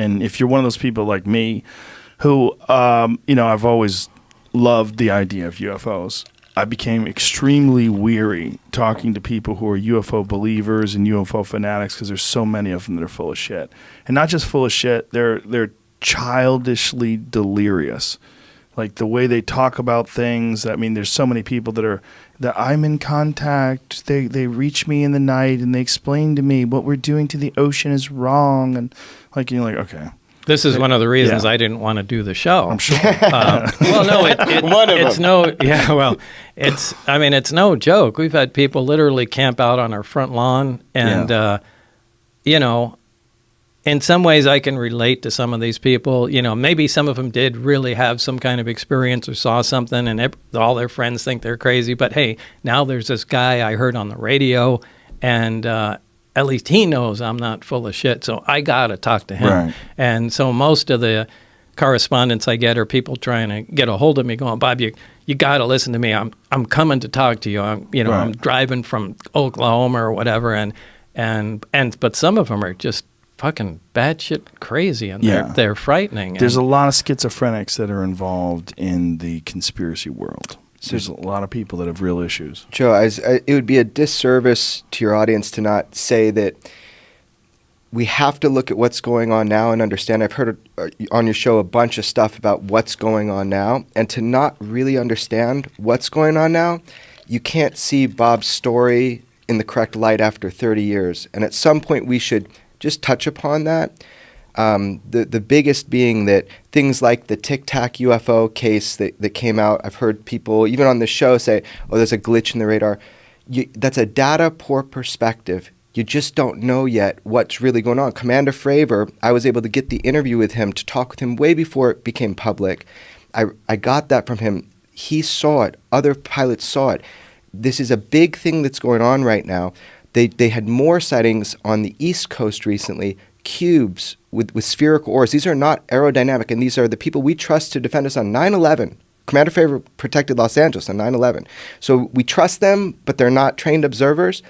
And if you're one of those people like me who, I've always loved the idea of UFOs, I became extremely weary talking to people who are UFO believers and UFO fanatics because there's so many of them that are full of shit. And not just full of shit, they're childishly delirious. Like the way they talk about things. I mean, there's so many people that I'm in contact. They reach me in the night and they explain to me what we're doing to the ocean is wrong. And you're like, okay. This is one of the reasons I didn't want to do the show. I'm sure. Well, no, it's no joke. We've had people literally camp out on our front lawn, and in some ways I can relate to some of these people. Maybe some of them did really have some kind of experience or saw something, and all their friends think they're crazy. But hey, now there's this guy I heard on the radio, and at least he knows I'm not full of shit, so I got to talk to him. Right. And so most of the correspondence I get are people trying to get a hold of me going, Bob, you got to listen to me. I'm coming to talk to you. I'm driving from Oklahoma or whatever. But some of them are just fucking batshit crazy, and they're frightening. There's a lot of schizophrenics that are involved in the conspiracy world. There's a lot of people that have real issues. Joe, it would be a disservice to your audience to not say that we have to look at what's going on now and understand. I've heard on your show a bunch of stuff about what's going on now, and to not really understand what's going on now, you can't see Bob's story in the correct light after 30 years. And at some point we should just touch upon that. The biggest being that things like the Tic Tac UFO case that came out, I've heard people, even on the show, say, oh, there's a glitch in the radar. That's a data poor perspective. You just don't know yet what's really going on. Commander Fravor, I was able to get the interview with him to talk with him way before it became public. I got that from him. He saw it. Other pilots saw it. This is a big thing that's going on right now. They had more sightings on the East Coast recently, cubes with spherical orbs. These are not aerodynamic, and these are the people we trust to defend us on 9/11. Commander Fravor protected Los Angeles on 9/11. So we trust them, but they're not trained observers.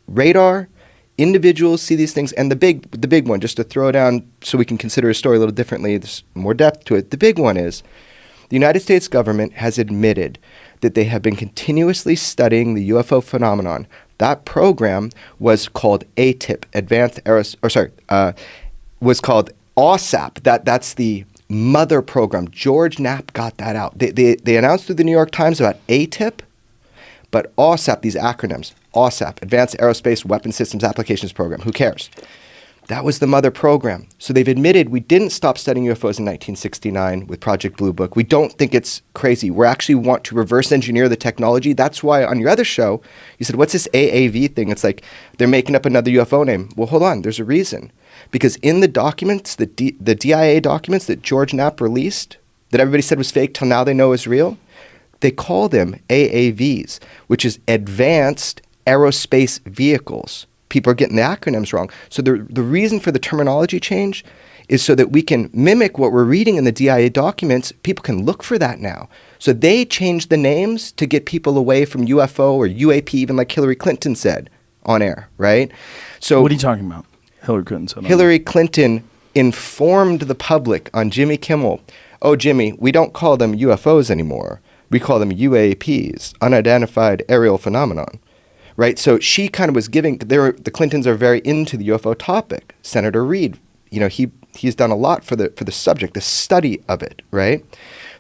Radar, individuals see these things, and the big one, just to throw down so we can consider a story a little differently, there's more depth to it. The big one is the United States government has admitted that they have been continuously studying the UFO phenomenon. That program was called ATIP, was called OSAP. That's the mother program. George Knapp got that out. They announced through the New York Times about ATIP, but OSAP, these acronyms, OSAP, Advanced Aerospace Weapon Systems Applications Program. Who cares? That was the mother program. So they've admitted we didn't stop studying UFOs in 1969 with Project Blue Book. We don't think it's crazy. We actually want to reverse engineer the technology. That's why on your other show, you said, what's this AAV thing? It's like they're making up another UFO name. Well, hold on. There's a reason. Because in the documents, the DIA documents that George Knapp released, that everybody said was fake till now they know is real, they call them AAVs, which is Advanced Aerospace Vehicles. People are getting the acronyms wrong. So the reason for the terminology change is so that we can mimic what we're reading in the DIA documents. People can look for that now. So they changed the names to get people away from UFO or UAP, even like Hillary Clinton said on air, right? So what are you talking about? Hillary Clinton said. Hillary Clinton informed the public on Jimmy Kimmel, oh, Jimmy, we don't call them UFOs anymore. We call them UAPs, unidentified aerial phenomenon. Right, so she kind of was giving. The Clintons are very into the UFO topic. Senator Reid, he's done a lot for the subject, the study of it. Right,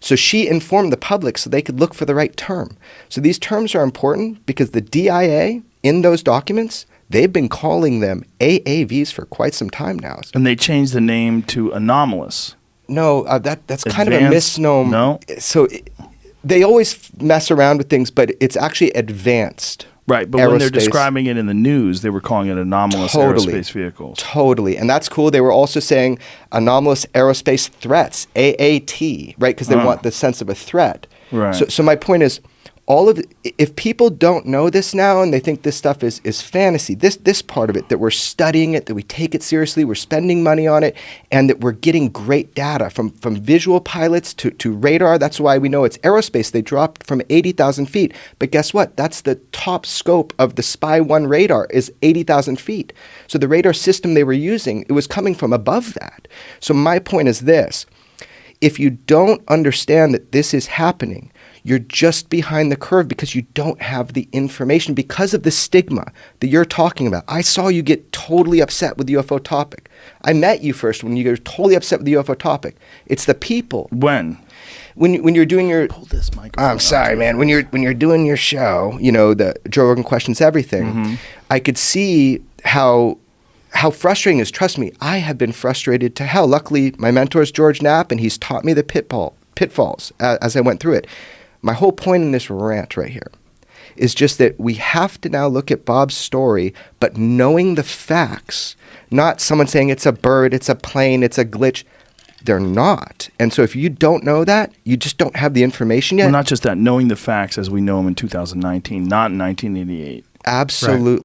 so she informed the public so they could look for the right term. So these terms are important because the DIA in those documents, they've been calling them AAVs for quite some time now. And they changed the name to anomalous. No, that's kind of a misnomer. No, so they always mess around with things, but it's actually advanced. Right, but when they're describing it in the news, they were calling it anomalous aerospace vehicles. Totally, and that's cool. They were also saying anomalous aerospace threats, AAT, right, because they want the sense of a threat. Right. So my point is, if people don't know this now and they think this stuff is fantasy, this part of it, that we're studying it, that we take it seriously, we're spending money on it, and that we're getting great data from visual pilots to radar. That's why we know it's aerospace. They dropped from 80,000 feet. But guess what? That's the top scope of the Spy 1 radar is 80,000 feet. So the radar system they were using, it was coming from above that. So my point is this. If you don't understand that this is happening, you're just behind the curve because you don't have the information because of the stigma that you're talking about. I saw you get totally upset with the UFO topic. I met you first when you were totally upset with the UFO topic. It's the people. When you're doing your pull this microphone. I'm sorry, man. When you're doing your show, the Joe Rogan Questions Everything, I could see how frustrating it is. Trust me, I have been frustrated to hell. Luckily, my mentor is George Knapp, and he's taught me the pitfalls as I went through it. My whole point in this rant right here is just that we have to now look at Bob's story, but knowing the facts, not someone saying it's a bird, it's a plane, it's a glitch. They're not. And so if you don't know that, you just don't have the information yet. Well, not just that, knowing the facts as we know them in 2019, not in 1988. Absolutely.